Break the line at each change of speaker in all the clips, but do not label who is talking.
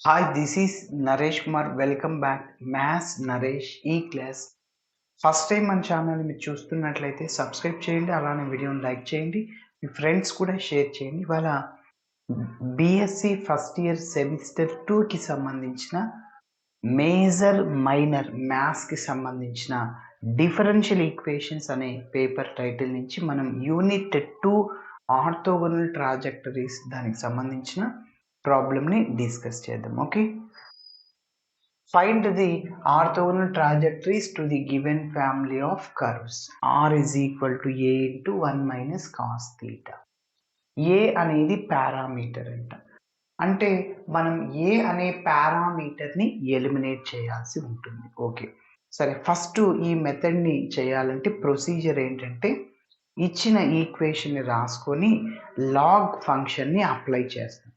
Hi, this is Naresh Kumar. Welcome back. Maths Naresh E-Class. First time మన ఛానల్ని మీరు చూస్తున్నట్లయితే సబ్స్క్రైబ్ చేయండి, అలానే వీడియోని లైక్ చేయండి, మీ ఫ్రెండ్స్ కూడా షేర్ చేయండి. ఇవాళ బీఎస్సీ ఫస్ట్ ఇయర్ సెమిస్టర్ 2కి సంబంధించిన మేజర్ మైనర్ మ్యాథ్స్కి సంబంధించిన డిఫరెన్షియల్ ఈక్వేషన్స్ అనే పేపర్ టైటిల్ నుంచి మనం యూనిట్ 2 ఆర్థోగోనల్ ట్రాజెక్టరీస్ దానికి సంబంధించిన ప్రాబ్లమ్ని డిస్కస్ చేద్దాం. Okay, find the orthogonal trajectories to the given family of curves. R is equal to a into 1 minus cos theta. A అనేది పారామీటర్ అంటే మనం ఏ అనే పారామీటర్ని ఎలిమినేట్ చేయాల్సి ఉంటుంది. ఓకే, సరే, ఫస్ట్ ఈ మెథడ్ని చేయాలంటే ప్రొసీజర్ ఏంటంటే ఇచ్చిన ఈక్వేషన్ని రాసుకొని లాగ్ ఫంక్షన్ని అప్లై చేస్తాం.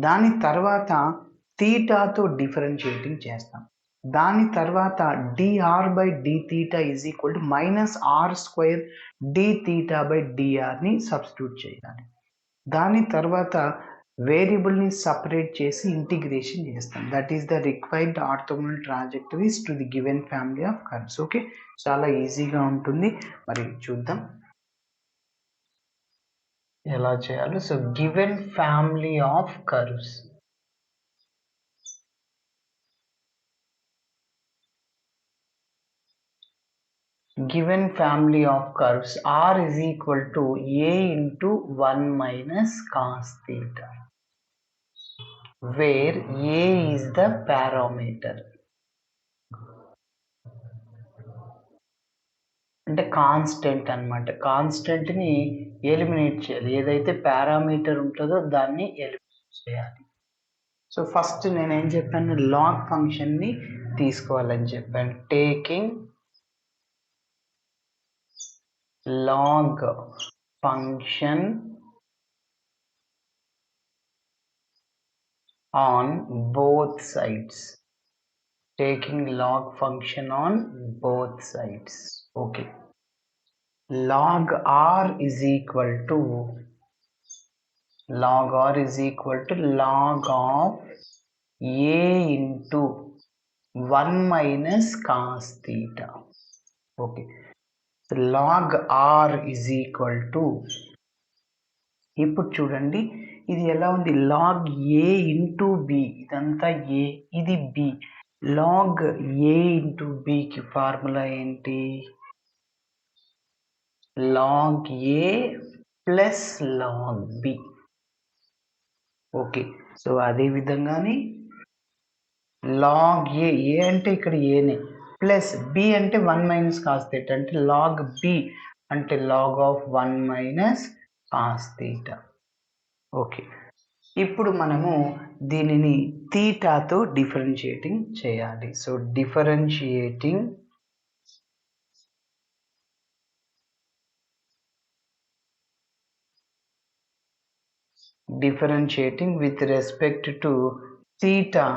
దాని తర్వాత థీటాతో డిఫరెన్షియేటింగ్ చేస్తాం. దాని తర్వాత dr by d theta is equal to minus r square d theta by డిఆర్ని సబ్స్టిట్యూట్ చేయాలి. దాని తర్వాత వేరియబుల్ని సపరేట్ చేసి ఇంటిగ్రేషన్ చేస్తాం. That is the required orthogonal trajectories to the given family of curves. Okay, చాలా ఈజీగా ఉంటుంది, మరి చూద్దాం ఎలా చేయాలో. So given family of curves, given family of curves R is equal to a into 1 minus cos theta, where a is the parameter. అంటే constant అనమాట. కాన్స్టెంట్ని eliminate చేయాలి, ఏదైతే పారామీటర్ ఉంటుందో దాన్ని ఎలిమినేట్ చేయాలి. సో ఫస్ట్ నేనేం చెప్పాను, లాగ్ ఫంక్షన్ని తీసుకోవాలని చెప్పాను. Taking log function on both sides. Taking log function on both sides. Okay, log r is equal to log of a into 1 minus cos theta. Okay, log r is equal to, ఇప్పుడు చూడండి ఇది ఎలా ఉంది, log a into b, ఇదంతా a, ఇది b. log a into b కి formula ఏంటి, log a plus log b. Okay, so అదే విధంగానే log a అంటే ఇక్కడ ఏనే, ప్లస్ b అంటే 1 మైనస్ కాస్ థీటా, అంటే లాగ్ b అంటే log of 1 minus cos theta. Okay, ఇప్పుడు మనము దీనిని థీటాతో డిఫరెన్షియేటింగ్ చేయాలి. So differentiating with respect to theta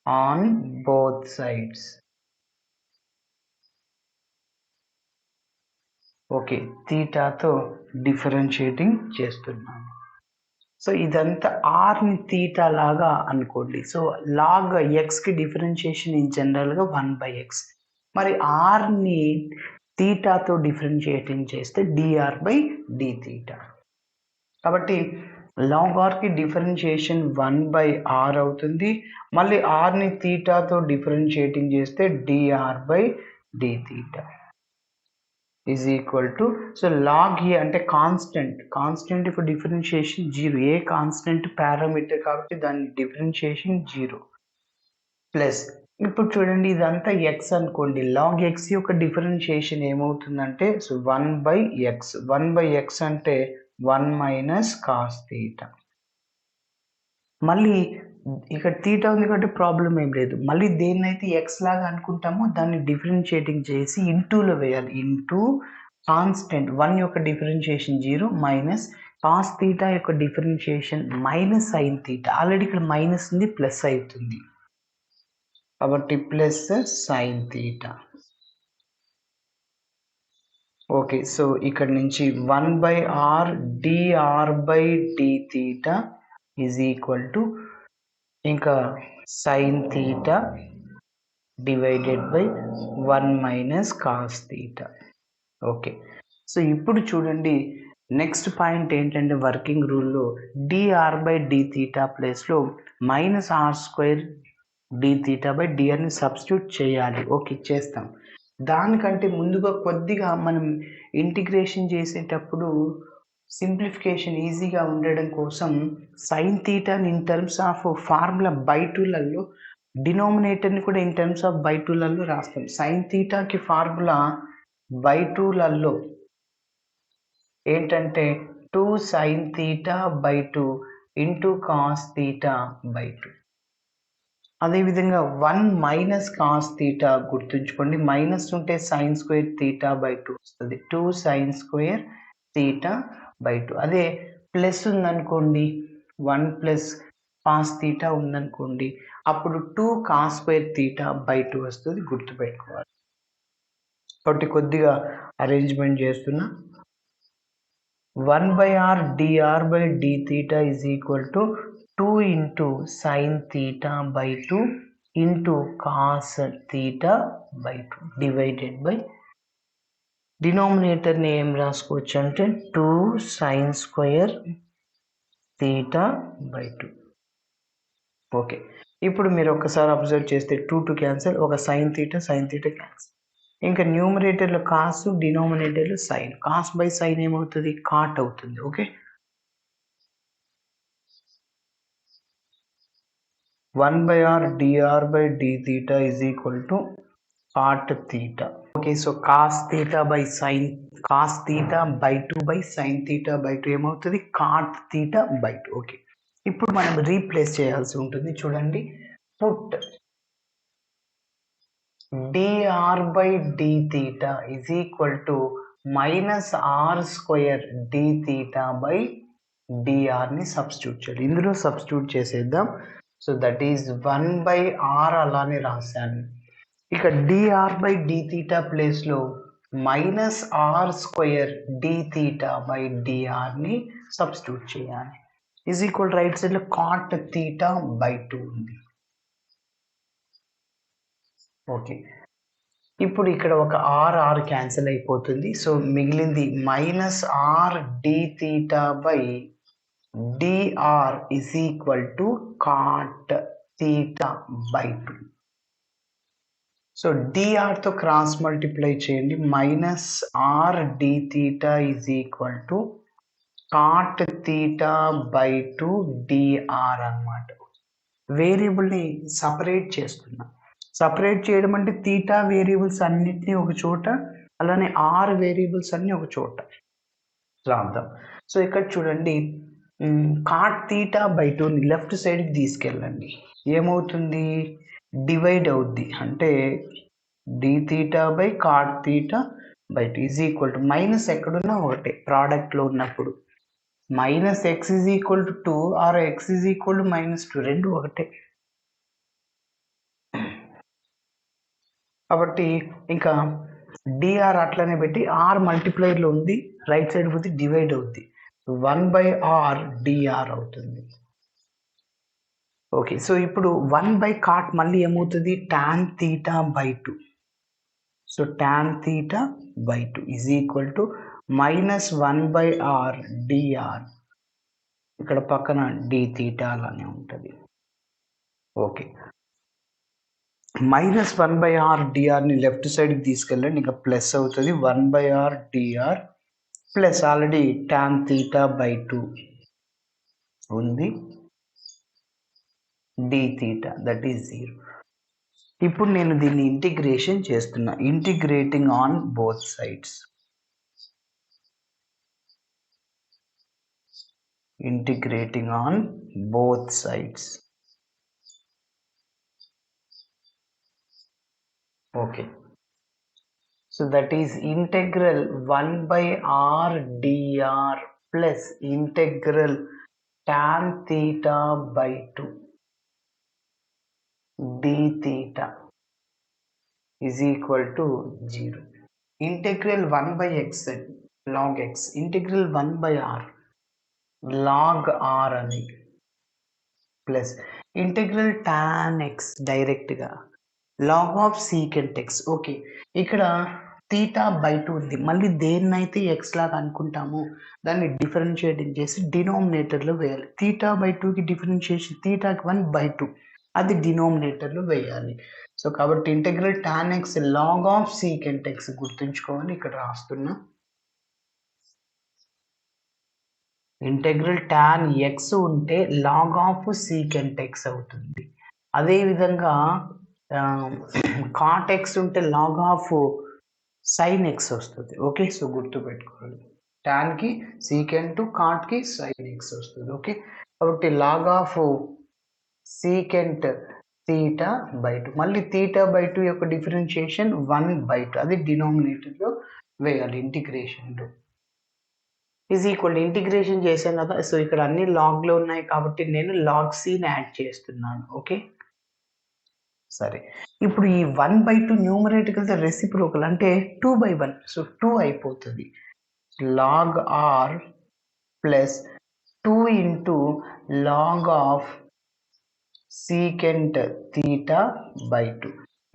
on both sides. Okay, థీటాతో డిఫరెన్షియేటింగ్ చేస్తున్నాను. సో ఇదంతా ఆర్ని థీటా లాగా అనుకోండి. సో లాగ్ ఎక్స్కి డిఫరెన్షియేషన్ ఇన్ జనరల్గా 1/x. మరి ఆర్ని థీటాతో డిఫరెన్షియేటింగ్ చేస్తే dr బై డి థీటా. కాబట్టి లాగ్ ఆర్కి డిఫరెన్షియేషన్ 1/r అవుతుంది. మళ్ళీ ఆర్ని థీటాతో డిఫరెన్షియేటింగ్ చేస్తే dr by d theta is equal to, so log A అంటే కాన్స్టెంట్ ఇప్పుడు డిఫరెన్షియేషన్ 0, ఏ కాన్స్టెంట్ పారామీటర్ కాబట్టి దాని డిఫరెన్షియేషన్ 0, ప్లస్ ఇప్పుడు చూడండి ఇదంతా ఎక్స్ అనుకోండి, లాగ్ ఎక్స్ యొక్క డిఫరెన్షియేషన్ ఏమవుతుందంటే, సో 1/x అంటే 1 మైనస్ కాస్ థీటా. మళ్ళీ ఇక్కడ థీటా ఉంది కాబట్టి ప్రాబ్లం ఏం లేదు. మళ్ళీ దేన్నైతే ఎక్స్ లాగా అనుకుంటామో దాన్ని డిఫరెన్షియేటింగ్ చేసి ఇంటూలో వేయాలి. ఇంటూ కాన్స్టెంట్ 1 యొక్క డిఫరెన్షియేషన్ 0 మైనస్ కాస్ థీటా యొక్క differentiation minus sine theta. Already ఇక్కడ మైనస్ ఉంది, ప్లస్ అవుతుంది కాబట్టి plus sine theta. Okay, so ఇక్కడ నుంచి 1/r dr by d theta is equal to ఇంకా sin theta divided by 1 minus cos theta. Okay, so ఇప్పుడు చూడండి నెక్స్ట్ పాయింట్ ఏంటంటే వర్కింగ్ రూల్లో dr బై d థీటా ప్లేస్లో minus r square d theta by drని substitute చేయాలి. Okay, చేస్తాం. దానికంటే ముందుగా కొద్దిగా మనం ఇంటిగ్రేషన్ చేసేటప్పుడు సింప్లిఫికేషన్ ఈజీగా ఉండడం కోసం సైన్ థీటాని in terms of formula by టూలలో డినామినేటర్ని కూడా ఇన్ టర్మ్స్ ఆఫ్ బై టూలలో రాస్తాం. సైన్ థీటాకి ఫార్ములా బై టూలలో ఏంటంటే 2 sine theta by 2 into cos theta by 2. అదేవిధంగా 1 మైనస్ కాస్ థీటా గుర్తుంచుకోండి, మైనస్ ఉంటే సైన్ స్క్వేర్ థీటా బై 2 వస్తుంది. 2 సైన్ స్క్వేర్ థీటా బై 2. అదే ప్లస్ ఉందనుకోండి, 1 ప్లస్ కాస్ థీటా ఉందనుకోండి, అప్పుడు 2 కాస్ స్క్వేర్ థీటా బై 2 వస్తుంది, గుర్తుపెట్టుకోవాలి. కాబట్టి కొద్దిగా అరేంజ్మెంట్ చేస్తున్నా. 1 by r dr by d theta is equal to 2 into sine theta by 2 into cos theta by 2 divided by డినామినేటర్ని ఏం రాసుకోవచ్చు అంటే 2 sine square theta by 2. Okay, ఇప్పుడు మీరు ఒకసారి అబ్జర్వ్ చేస్తే 2 క్యాన్సిల్, ఒక సైన్ థీటా క్యాన్సిల్. ఇంకా న్యూమరేటర్లో కాస్, డినామినేటర్లో సైన్. కాస్ బై సైన్ ఏమవుతుంది? కాట్ అవుతుంది. Okay, 1 by r dr by d theta is equal to cot theta. Okay, so cos theta by sine, cos theta by 2 by sine theta by 2 ఏమవుతుంది? Cot theta by 2. Okay, ఇప్పుడు మనం replace చేయాల్సి ఉంటుంది. చూడండి, put dr by d theta is equal to minus r square d theta by drని substitute చేయాలి. ఇందులో substitute చేసేద్దాం. So that is 1 by r అలానే రాశాను. ఇక dr బై d థీటా ప్లేస్లో minus r square d theta by drని substitute చేయాలి. ఈజ్ ఈక్వల్ రైట్ సైడ్లో కాట్ థీటా బై 2 ఉంది. ఓకే, ఇప్పుడు ఇక్కడ ఒక ఆర్ క్యాన్సిల్ అయిపోతుంది. సో మిగిలింది minus r d theta by dr is equal to cot theta by 2. So drతో క్రాస్ మల్టిప్లై చేయండి. Minus r d theta is equal to cot theta by 2 dr అన్నమాట. వేరియబుల్ని సపరేట్ చేస్తున్నా. సపరేట్ చేయడం అంటే theta variables అన్నిటినీ ఒక చోట, అలానే ఆర్ వేరియబుల్స్ అన్ని ఒక చోట రాద్దాం. సో ఇక్కడ చూడండి, కాట్ థీటా బై 2ని లెఫ్ట్ సైడ్కి తీసుకెళ్ళండి. ఏమవుతుంది? డివైడ్ అవుద్ది. అంటే d theta by cot theta by 2 is equal to minus ఎక్కడున్నా ఒకటే ప్రోడక్ట్లో ఉన్నప్పుడు. Minus x is equal to 2 or x is equal to minus 2 రెండు ఒకటే. కాబట్టి ఇంకా dr అట్లనే పెట్టి ఆర్ మల్టిప్లైర్లో ఉంది, రైట్ సైడ్ పోతే డివైడ్ అవుద్ది. 1 బై ఆర్ dr అవుతుంది. ఓకే, సో ఇప్పుడు 1 బై కాట్ మళ్ళీ ఏమవుతుంది? Tan theta by 2. So tan theta by 2 is equal to minus 1 by r dr. ఇక్కడ పక్కన d థీటా అలానే ఉంటుంది. ఓకే, మైనస్ 1 బై ఆర్ drని లెఫ్ట్ సైడ్కి తీసుకెళ్ళండి. ఇంకా ప్లస్ అవుతుంది. 1 by r dr plus already tan theta by 2 ఉంది, d థీటా దట్ ఈస్ 0. ఇప్పుడు నేను దీన్ని ఇంటిగ్రేషన్ చేస్తున్నా. Integrating on both sides. Integrating on both sides. Okay, so that is integral 1 by r dr plus integral tan theta by 2 d theta is equal to 0. Integral 1 by x log x, integral 1 by r log r అని plus integral tan x డైరెక్ట్గా log of secant x. Okay, ఇక్కడ theta by 2 ఉంది. మళ్ళీ దేన్నైతే X లాగా అనుకుంటామో దాన్ని differentiating చేసి డినోమినేటర్లో వేయాలి. తీటా బై 2కి డిఫరెన్షియేషన్ తీటాకి 1/2 అది డినోమినేటర్లో వేయాలి. సో కాబట్టి integral tan x log of secant x గుర్తుంచుకోవాలి. ఇక్కడ రాస్తున్నా ఇంటెగ్రల్ tan x ఉంటే లాగ్ ఆఫ్ సీకెంట్ ఎక్స్ అవుతుంది. అదేవిధంగా కాట్ ఎక్స్ ఉంటే లాగ్ ఆఫ్ సైన్ ఎక్స్ వస్తుంది. ఓకే, సో గుర్తుపెట్టుకోవాలి. టాన్కి సీకెంట్, కాట్కి సైన్ ఎక్స్ వస్తుంది. ఓకే, కాబట్టి log of secant theta by 2, మళ్ళీ తీటా బై 2 యొక్క డిఫరెన్షియేషన్ 1/2 అది డినోమినేటర్లో వేయాలి. ఇంటిగ్రేషన్లో ఈజ్ ఈక్వల్ ఇంటిగ్రేషన్ చేశాను కదా. సో ఇక్కడ అన్ని లాగ్లో ఉన్నాయి కాబట్టి నేను లాగ్ సిని యాడ్ చేస్తున్నాను. ఓకే, సరే. ఇప్పుడు ఈ 1/2 న్యూమరేటికల్ రెసిప్రోకల్ అంటే 2/1, సో 2 అయిపోతుంది. Log r plus 2 into log of secant theta by 2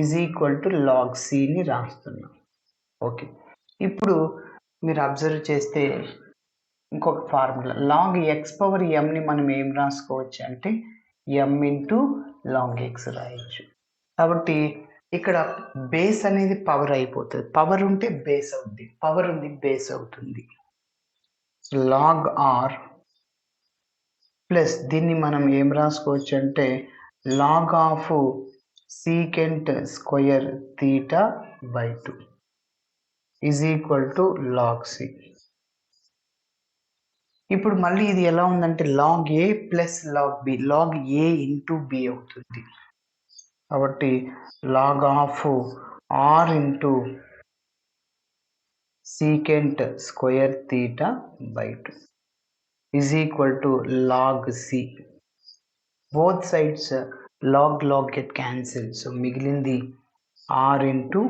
is equal to log సిని రాస్తున్నాం. ఓకే, ఇప్పుడు మీరు అబ్జర్వ్ చేస్తే ఇంకొక ఫార్ములా లాగ్ ఎక్స్ పవర్ ఎంని మనం ఏం రాసుకోవచ్చు అంటే ఎం ఇంటూ లాగ్ ఎక్స్ రాయొచ్చు. కాబట్టి ఇక్కడ బేస్ అనేది పవర్ అయిపోతుంది. పవర్ ఉంటే బేస్ అవుతుంది, పవర్ ఉంది బేస్ అవుతుంది. లాగ్ ఆర్ ప్లస్ దీన్ని మనం ఏం రాసుకోవచ్చు అంటే log of secant square theta by 2 is equal to log C. ఇప్పుడు మళ్ళీ ఇది ఎలా ఉందంటే log A plus log B, log A into B అవుతుంది. కాబట్టి log of r into secant square theta by 2 is equal to log C. Both sides log log get cancel, so మిగిలింది r into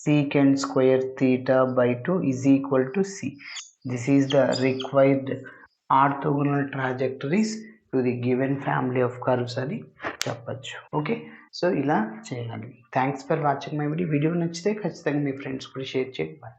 secant square theta by 2 is equal to c. This is the required orthogonal trajectories to the given family of curves అని చెప్పచ్చు. Okay, so ఇలా చేయాలి. Thanks for watching my video. Video నచ్చితే ఖచ్చితంగా మీ friends కూడా share చేయండి. Bye.